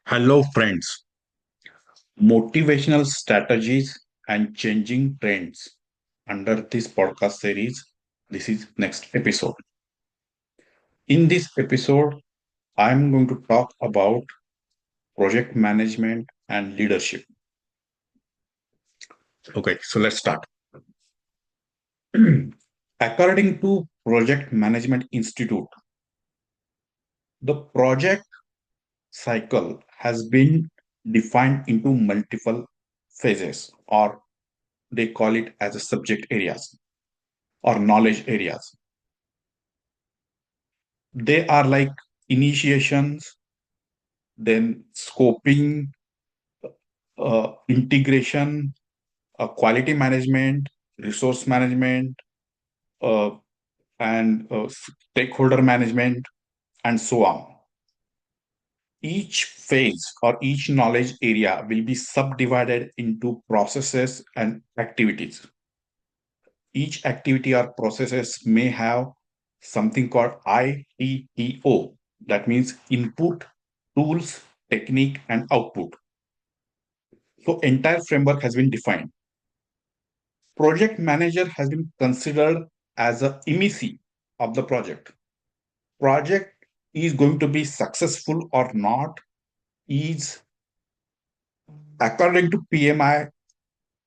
Hello, friends. Motivational strategies and changing trends. Under this podcast series, this is next episode. In this episode, I'm going to talk about project management and leadership. Okay, so let's start. According to Project Management Institute, the project cycle has been defined into multiple phases, or they call it as a subject areas or knowledge areas. They are like initiations, then scoping, integration, quality management, resource management, uh, and stakeholder management, and so on. Each phase or each knowledge area will be subdivided into processes and activities. Each activity or processes may have something called ITTO, that means input, tools, technique, and output. So entire framework has been defined. Project manager has been considered as a MEC of the project. Project is going to be successful or not is, according to PMI,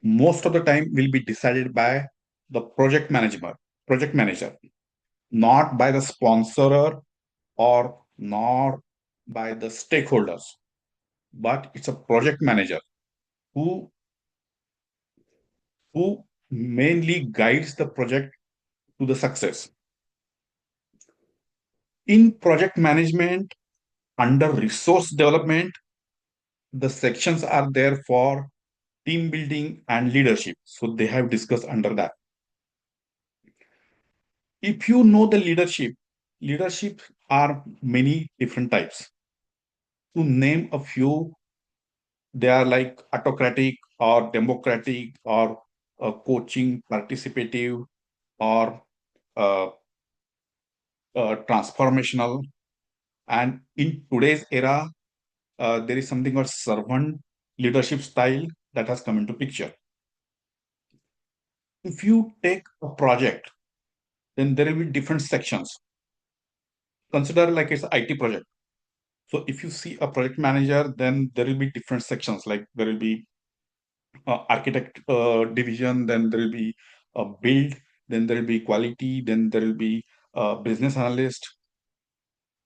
most of the time will be decided by the project manager, not by the sponsor or not by the stakeholders, but it's a project manager who who mainly guides the project to the success. In project management, under resource development, the sections are there for team building and leadership. So they have discussed under that. If you know the leadership are many different types. To name a few, they are like autocratic or democratic or coaching, participative, or uh, transformational. And in today's era, there is something called servant leadership style that has come into picture. If you take a project, then there will be different sections. Consider like it's an IT project. So if you see a project manager, then there will be different sections. Like there will be architect division, then there will be a build, then there will be quality, then there will be a business analyst,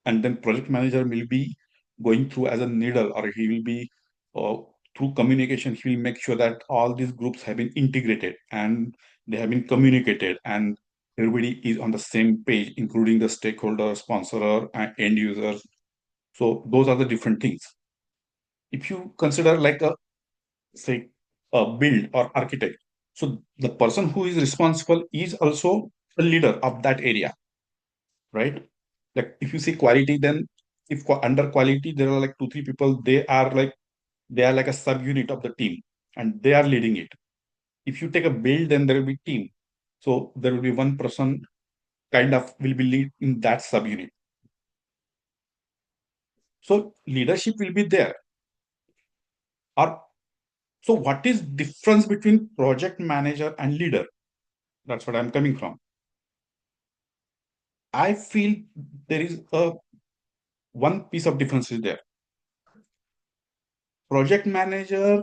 and then project manager will be going through as a needle, or he will be uh, through communication, he will make sure that all these groups have been integrated and they have been communicated and everybody is on the same page, including the stakeholder, sponsor, and end users. So those are the different things. If you consider like a, say, a build or architect, so the person who is responsible is also the leader of that area, right? Like if you see quality, then if under quality there are like two three people, they are like a subunit of the team and they are leading it. If you take a build, then there will be team, so there will be one person kind of will be lead in that subunit. So leadership will be there. Or so what is difference between project manager and leader? That's what I'm coming from. I feel there is a one piece of difference is there. Project manager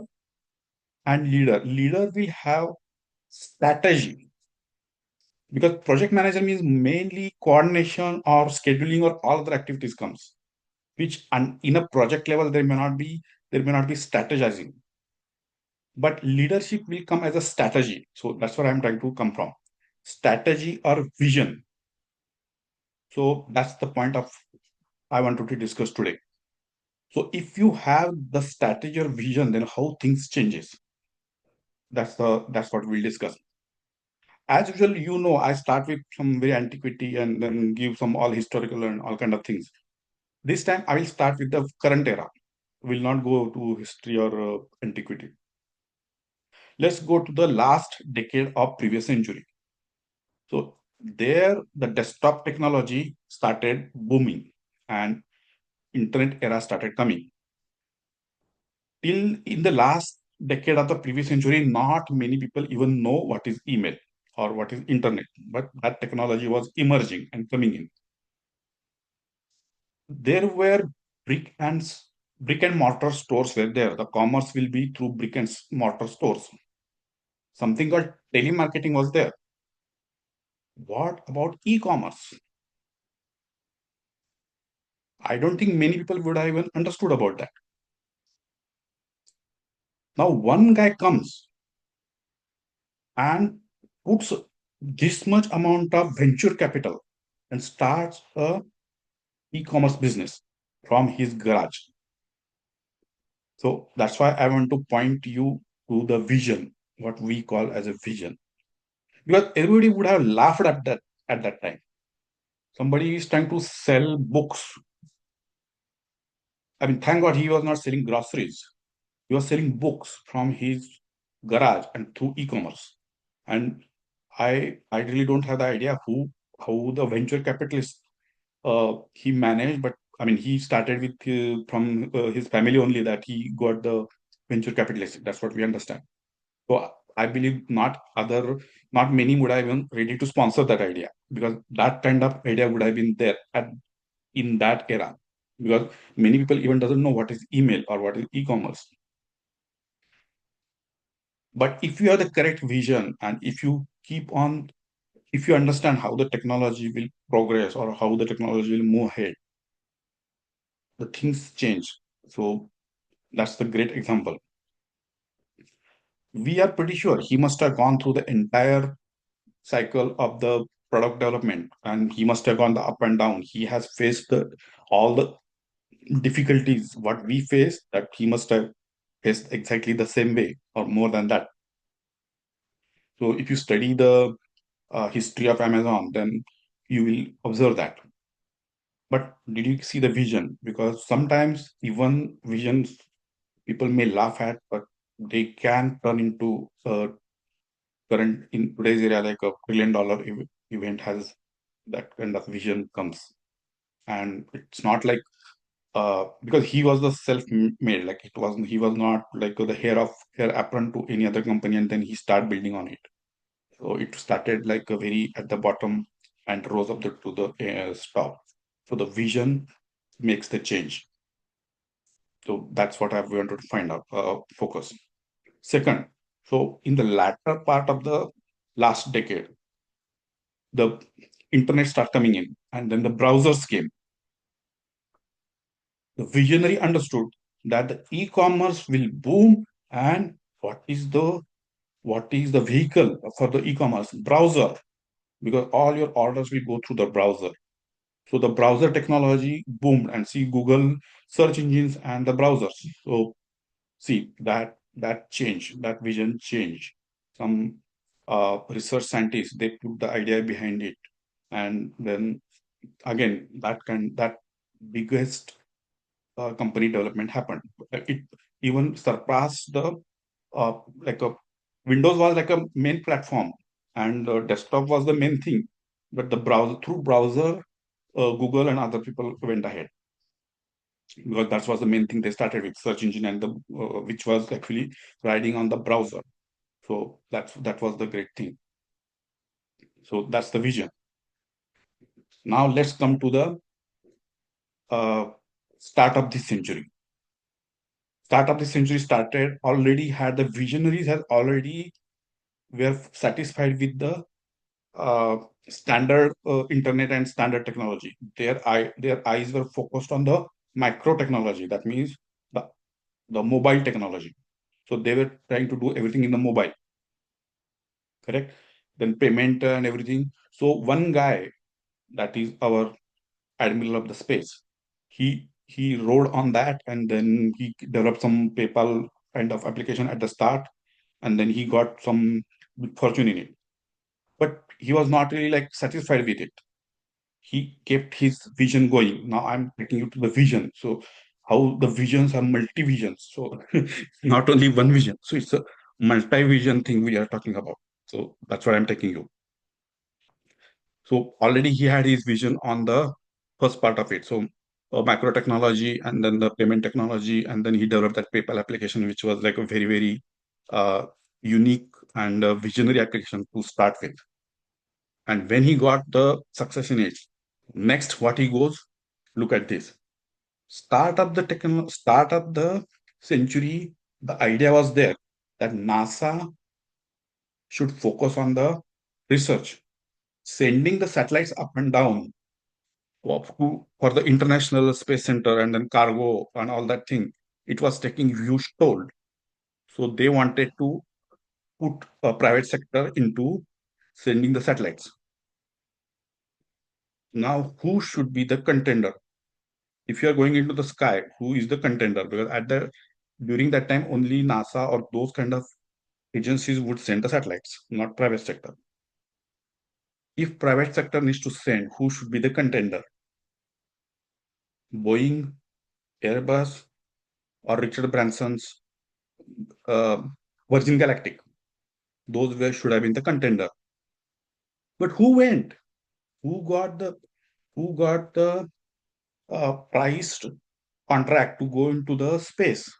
and leader will have strategy, because project manager means mainly coordination or scheduling or all other activities comes, which in a project level there may not be strategizing, but leadership will come as a strategy. So that's what I'm trying to come from, strategy or vision. So that's the point of I wanted to discuss today. So if you have the strategy or vision, then how things changes. That's what we'll discuss. As usual, I start with some very antiquity and then give some all historical and all kind of things. This time I will start with the current era. Will not go to history or antiquity. Let's go to the last decade of previous century. So there, the desktop technology started booming and internet era started coming. till in the last decade of the previous century, not many people even know what is email or what is internet, but that technology was emerging and coming in. There were brick and brick and mortar stores were there. The commerce will be through brick and mortar stores. Something called telemarketing was there. What about e-commerce? I don't think many people would have even understood about that. Now one guy comes and puts this much amount of venture capital and starts a e-commerce business from his garage. So that's why I want to point you to the vision, what we call as a vision. Because everybody would have laughed at that time. Somebody is trying to sell books. I mean, thank God he was not selling groceries. He was selling books from his garage and through e-commerce. And I really don't have the idea how the venture capitalist he managed, but I mean he started with from his family only that he got the venture capitalist. That's what we understand. So I believe not many would have been ready to sponsor that idea because that kind of idea would have been there in that era because many people even doesn't know what is email or what is e-commerce. But if you have the correct vision and if you understand how the technology will progress or how the technology will move ahead, the things change. So that's the great example. We are pretty sure he must have gone through the entire cycle of the product development and he must have gone the up and down. He has faced all the difficulties what we face that he must have faced exactly the same way or more than that. So if you study the history of Amazon, then you will observe that. But did you see the vision? Because sometimes even visions people may laugh at, but they can turn into current in today's area like $1 billion event has that kind of vision comes. And it's not like because he was the self-made, like it wasn't he was not like the hair apron to any other company and then he started building on it. So it started like a very at the bottom and rose up to the top. So the vision makes the change. So that's what I wanted to find out, focus. Second, so in the latter part of the last decade, the internet started coming in and then the browsers came. The visionary understood that the e-commerce will boom and what is the vehicle for the e-commerce? Browser, because all your orders will go through the browser. So the browser technology boomed and see Google search engines and the browsers. So see that change, that vision change. Some research scientists they put the idea behind it, and then again that biggest company development happened. It even surpassed the like a Windows was like a main platform, and desktop was the main thing. But the browser, Google and other people went ahead because that was the main thing they started with search engine and the which was actually riding on the browser. So that was the great thing. So that's the vision. Now let's come to the uh, start of this century. Start of the century started already had the visionaries had already were satisfied with the uh, standard internet and standard technology. Their eyes were focused on the micro technology. That means the, the mobile technology. So they were trying to do everything in the mobile, correct? Then payment and everything. So one guy that is our admiral of the space, he rode on that and then he developed some PayPal kind of application at the start, and then he got some fortune in it. But he was not really like satisfied with it. He kept his vision going. Now I'm taking you to the vision. So how the visions are multi visions. So not only one vision. So it's a multi vision thing we are talking about. So that's what I'm taking you. So already he had his vision on the first part of it. So macro technology and then the payment technology, and then he developed that PayPal application, which was like a very, very uh, unique and visionary application to start with. And when he got the success in it, next what he goes, look at this, start up the century. The idea was there that NASA should focus on the research, sending the satellites up and down for the International Space Center and then cargo and all that thing. It was taking huge toll. So they wanted to put a private sector into sending the satellites. Now, who should be the contender? If you are going into the sky, who is the contender? Because at the during that time, only NASA or those kind of agencies would send the satellites, not private sector. If private sector needs to send, who should be the contender? Boeing, Airbus, or Richard Branson's uh, Virgin Galactic. Those were should have been the contender. But who went? Who got the priced contract to go into the space?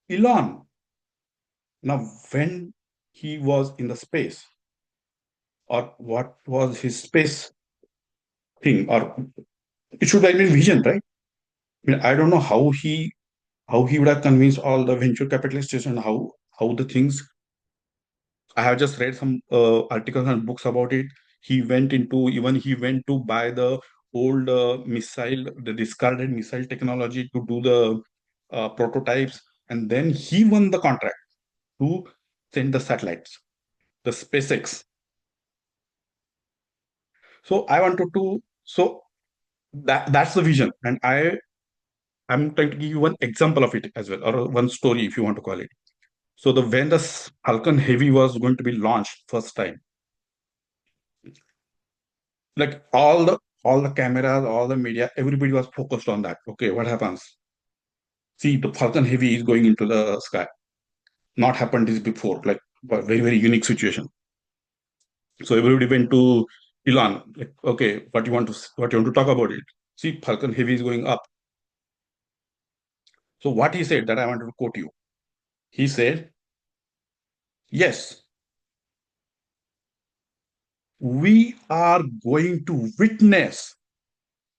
Elon. Now, when he was in the space, or what was his space thing, or it should have been vision, right? I mean, I don't know how he would have convinced all the venture capitalists and how the things. I have just read some articles and books about it. He went to buy the old missile, the discarded missile technology to do the prototypes, and then he won the contract to send the satellites, the SpaceX. So I wanted to, so that's the vision, and I'm trying to give you one example of it as well, or one story if you want to call it. So the when the Falcon Heavy was going to be launched first time, like all the cameras, all the media, everybody was focused on that. Okay, what happens? See, the Falcon Heavy is going into the sky. Not happened this before, like a very, very unique situation. So everybody went to Elon, like, okay, what you want to talk about it? See, Falcon Heavy is going up. So what he said that I wanted to quote you. He said, yes, we are going to witness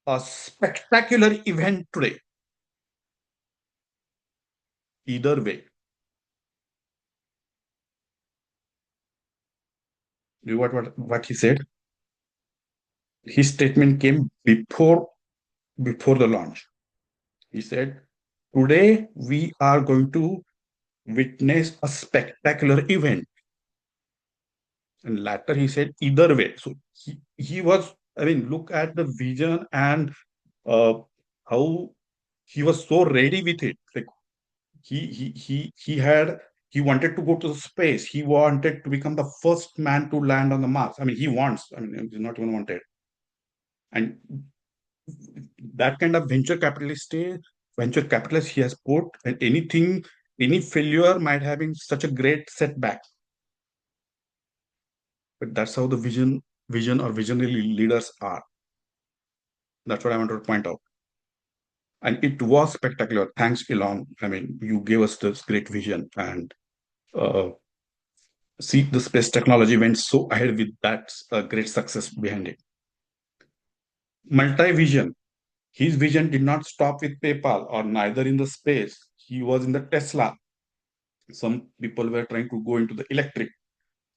a spectacular event today. Either way. You know what he said? His statement came before the launch. He said, today we are going to witness a spectacular event. And later he said, either way. So he was, I mean, look at the vision and uh, how he was so ready with it. Like he wanted to go to space. He wanted to become the first man to land on the Mars. I mean, he wants. I mean, he's not even wanted. And that kind of venture capitalist he has put, and any failure might have been such a great setback. But that's how the vision or visionary leaders are. That's what I wanted to point out. And it was spectacular. Thanks, Elon. I mean, you gave us this great vision, and uh, see, the space technology went so ahead with that great success behind it. Multi-vision. His vision did not stop with PayPal or neither in the space. He was in the Tesla. Some people were trying to go into the electric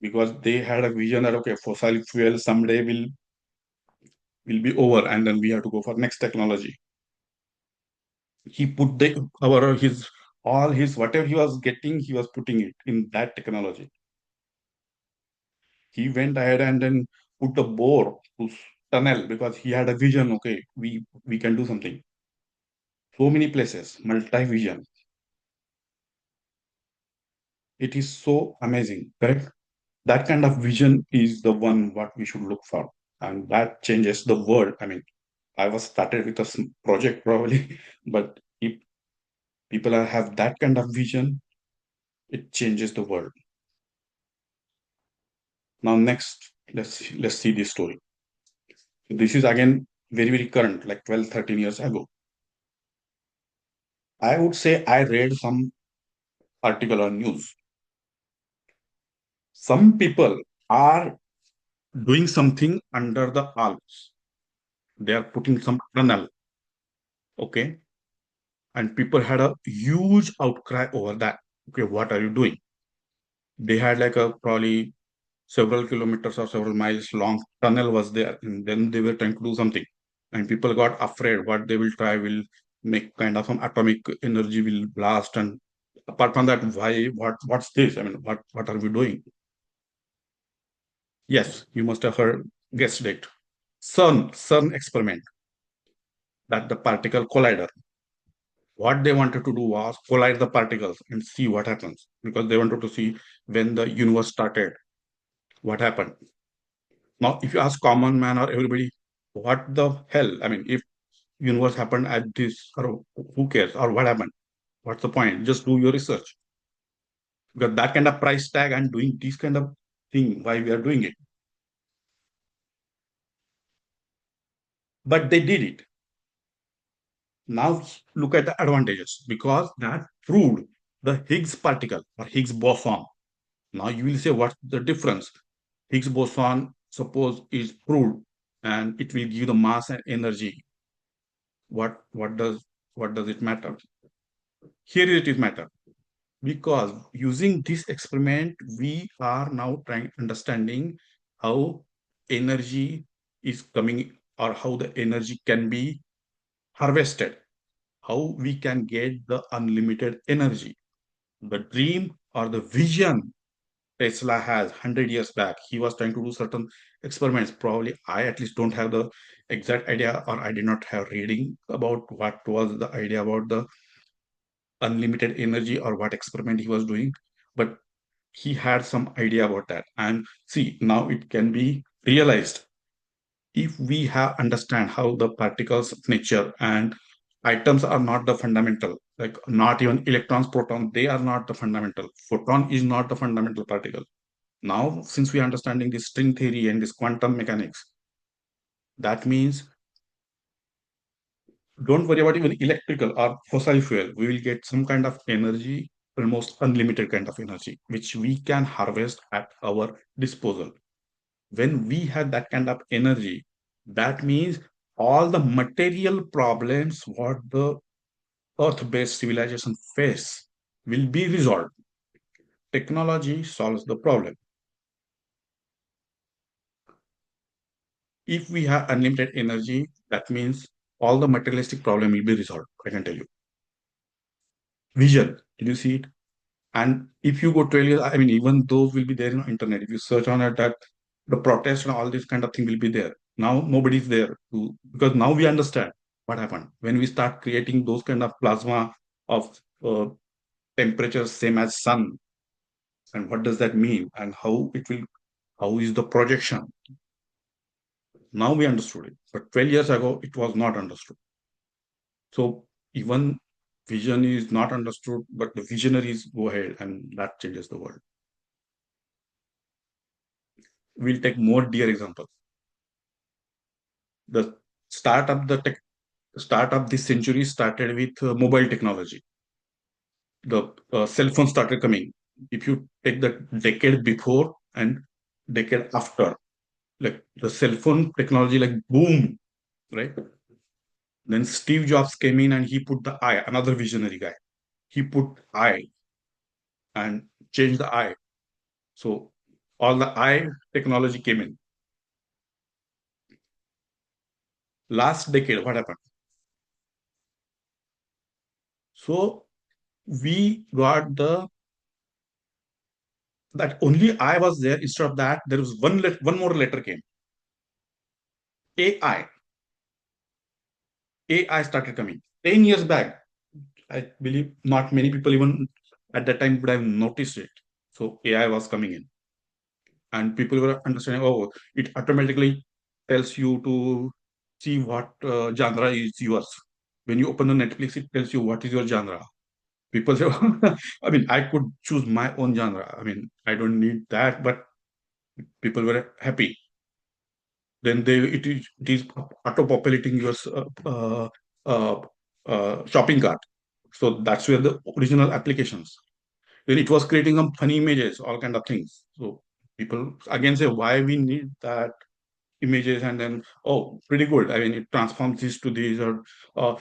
because they had a vision that okay, fossil fuel someday will be over, and then we have to go for next technology. He put the our his all his whatever he was getting, he was putting it in that technology. He went ahead and then put a bore to tunnel because he had a vision. Okay, we can do something. So many places, multi-vision. It is so amazing, correct? That kind of vision is the one what we should look for, and that changes the world. I mean, I was started with a project probably, but if have that kind of vision, it changes the world. Now, next, let's see this story. This is again very, very current, like 12, 13 years ago. I would say I read some article or news. Some people are doing something under the Alps. They are putting some tunnel, okay? And people had a huge outcry over that. Okay, what are you doing? They had like a probably several kilometers or several miles long tunnel was there, and then they were trying to do something. And people got afraid what they will try will make kind of some atomic energy will blast. And apart from that, why what's this? I mean, what are we doing? Yes, you must have heard guessed it. CERN experiment, that the particle collider. What they wanted to do was collide the particles and see what happens, because they wanted to see when the universe started, what happened. Now, if you ask common man or everybody, what the hell? I mean, if universe happened at this, or who cares, or what happened? What's the point? Just do your research. Because that kind of price tag and doing this kind of thing, why we are doing it. But they did it. Now look at the advantages, because that proved the Higgs particle or Higgs boson. Now you will say, what's the difference? Higgs boson, suppose, is proved and it will give the mass and energy. What does it matter? Here it is matter, because using this experiment we are now trying understanding how energy is coming, or how the energy can be harvested, how we can get the unlimited energy. The dream or the vision Tesla has 100 years back, he was trying to do certain experiments. Probably I at least don't have the exact idea, or I did not have reading about what was the idea about the unlimited energy or what experiment he was doing. But he had some idea about that. And see, now it can be realized if we have understand how the particles nature and atoms are not the fundamental, like not even electrons, proton, they are not the fundamental. Photon is not the fundamental particle. Now, since we are understanding this string theory and this quantum mechanics, that means don't worry about even electrical or fossil fuel. We will get some kind of energy, almost unlimited kind of energy, which we can harvest at our disposal. When we have that kind of energy, that means all the material problems what the earth-based civilization face will be resolved. Technology solves the problem. If we have unlimited energy, that means all the materialistic problem will be resolved. I can tell you. Vision, did you see it? And if you go 12 years, I mean, even those will be there in internet. If you search on it, that the protest and all this kind of thing will be there. Now nobody's there to, because now we understand what happened when we start creating those kind of plasma of temperatures same as sun, and what does that mean, and how it will, how is the projection. Now we understood it, but 12 years ago it was not understood. So even vision is not understood, but the visionaries go ahead and that changes the world. We'll take more dear example. The start of this century started with mobile technology. The cell phone started coming. If you take the decade before and decade after, like the cell phone technology, like boom, right? Then Steve Jobs came in and he put the eye, another visionary guy. He put eye and changed the eye. So all the eye technology came in. Last decade, what happened? So we got the that only I was there. Instead of that, there was one more letter came. AI. AI started coming. 10 years back, I believe not many people even at that time would have noticed it. So AI was coming in. And people were understanding, oh, it automatically tells you to see what genre is yours. When you open the Netflix, it tells you what is your genre. People say, I mean, I could choose my own genre. I mean, I don't need that, but people were happy. then it is auto populating your uh, shopping cart. So that's where the original applications. Then it was creating some funny images, all kind of things. So people again say why we need that images, and then oh, pretty good. I mean, it transforms this to these, or uh,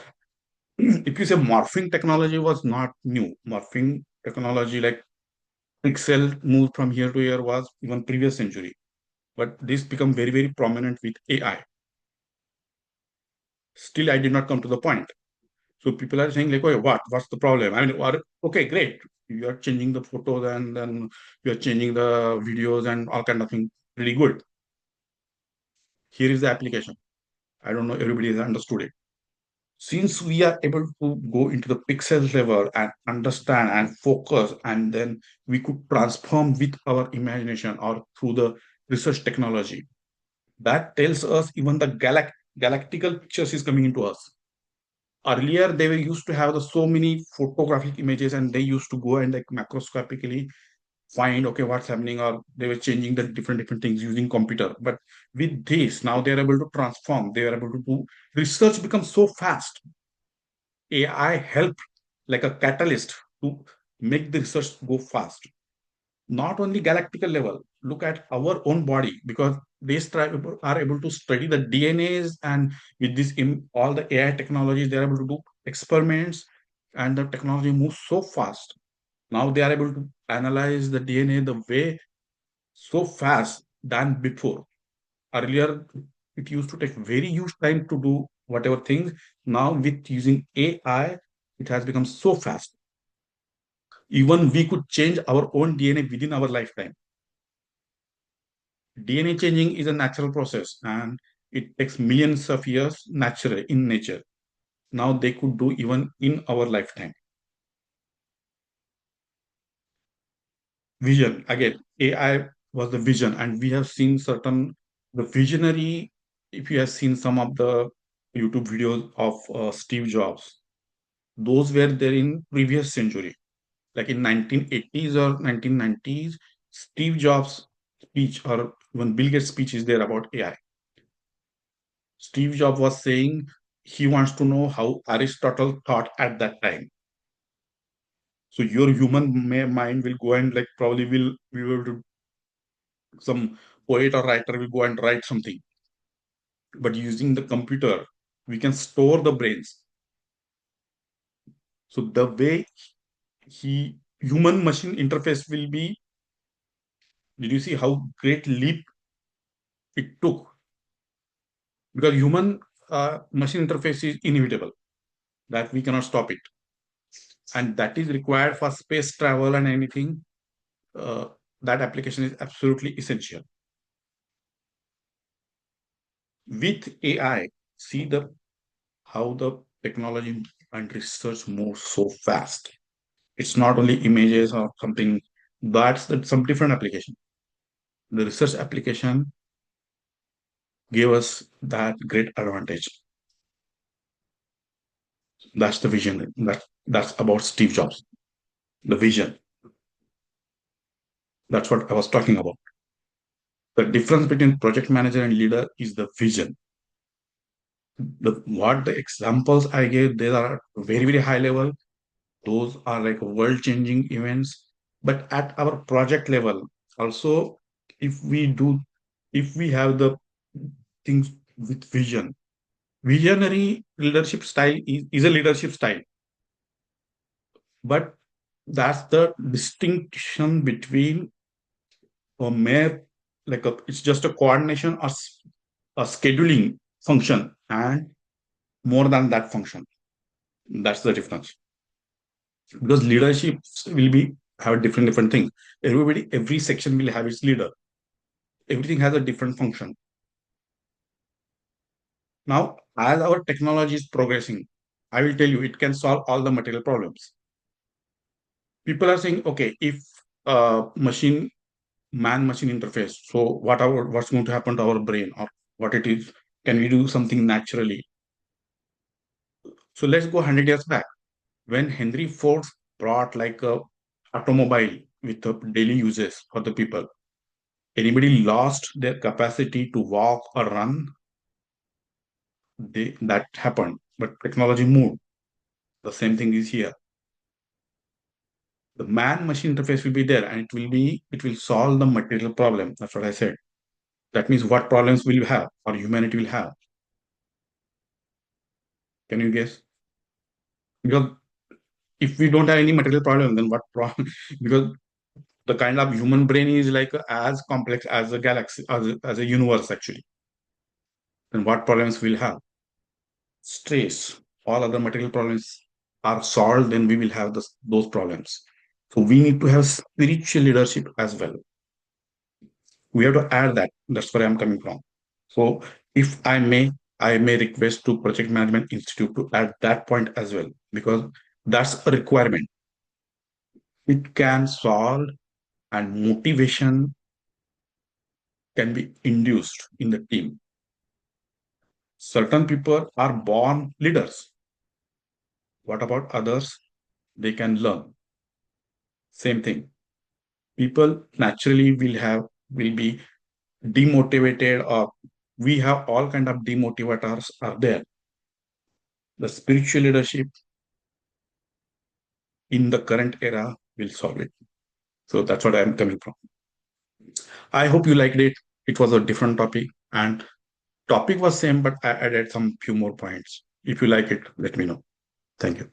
if you say morphing technology was not new, morphing technology like pixel moved from here to here was even previous century, but this become very very prominent with AI. Still, I did not come to the point. So people are saying like, oh, what's the problem? I mean, okay, great. You are changing the photos, and then you are changing the videos and all kind of things. Pretty good. Here is the application. I don't know everybody has understood it. Since we are able to go into the pixel level and understand and focus, and then we could transform with our imagination or through the research technology, that tells us even the galactical pictures is coming into us. Earlier they were used to have the so many photographic images, and they used to go and like macroscopically find okay what's happening, or they were changing the different things using computer. But with this now they are able to transform, they are able to do research becomes so fast. AI helped like a catalyst to make the research go fast. Not only galactical level, look at our own body, because are able to study the DNAs, and with this in all the AI technologies, they're able to do experiments, and the technology moves so fast. Now they are able to analyze the DNA the way so fast than before. Earlier, it used to take very huge time to do whatever things. Now with using AI, it has become so fast. Even we could change our own DNA within our lifetime. DNA changing is a natural process, and it takes millions of years naturally in nature. Now they could do even in our lifetime. Vision again, AI was the vision, and we have seen certain the visionary. If you have seen some of the YouTube videos of Steve Jobs, those were there in previous century, like in 1980s or 1990s. Steve Jobs' speech or even Bill Gates' speech is there about AI. Steve Jobs was saying he wants to know how Aristotle thought at that time. So your mind will go and like probably will we will do some poet or writer will go and write something. But using the computer, we can store the brains. So the way he human machine interface will be, did you see how great leap it took? Because human machine interface is inevitable, that we cannot stop it. And that is required for space travel and anything. uh, that application is absolutely essential. With AI, see the how the technology and research moves so fast. It's not only images or something. Some different application. The research application gave us that great advantage. That's the vision. That's about Steve Jobs. The vision. That's what I was talking about. The difference between project manager and leader is the vision. What the examples I gave, they are very, very high level. Those are like world changing events. But at our project level, also, if we do, if we have the things with vision, visionary leadership style is a leadership style. But that's the distinction between a mere, it's just a coordination or a scheduling function and more than that function. That's the difference. Because leadership will be have different things. Every section will have its leader. Everything has a different function. Now, as our technology is progressing, I will tell you it can solve all the material problems. People are saying, okay, if machine man machine interface, so what's going to happen to our brain, or what it is? Can we do something naturally? So let's go 100 years back when Henry Ford brought like a automobile with the daily uses for the people. Anybody lost their capacity to walk or run, that happened. But technology moved. The same thing is here. The man machine interface will be there, and it will solve the material problem. That's what I said. That means what problems will you have, or humanity will have? Can you guess? Because if we don't have any material problem, then what problem? Because the kind of human brain is like as complex as a galaxy, as a universe actually. Then what problems we'll have? Stress. All other material problems are solved, then we will have those problems. So we need to have spiritual leadership as well. We have to add that. That's where I'm coming from. So if I may request to Project Management Institute to add that point as well, because that's a requirement. It can solve, and motivation can be induced in the team. Certain people are born leaders. What about others? They can learn. Same thing. People naturally will be demotivated, or we have all kind of demotivators are there. The spiritual leadership in the current era will solve it. So that's what I'm coming from. I hope you liked it. It was a different topic, and topic was same, but I added some few more points. If you like it, let me know. Thank you.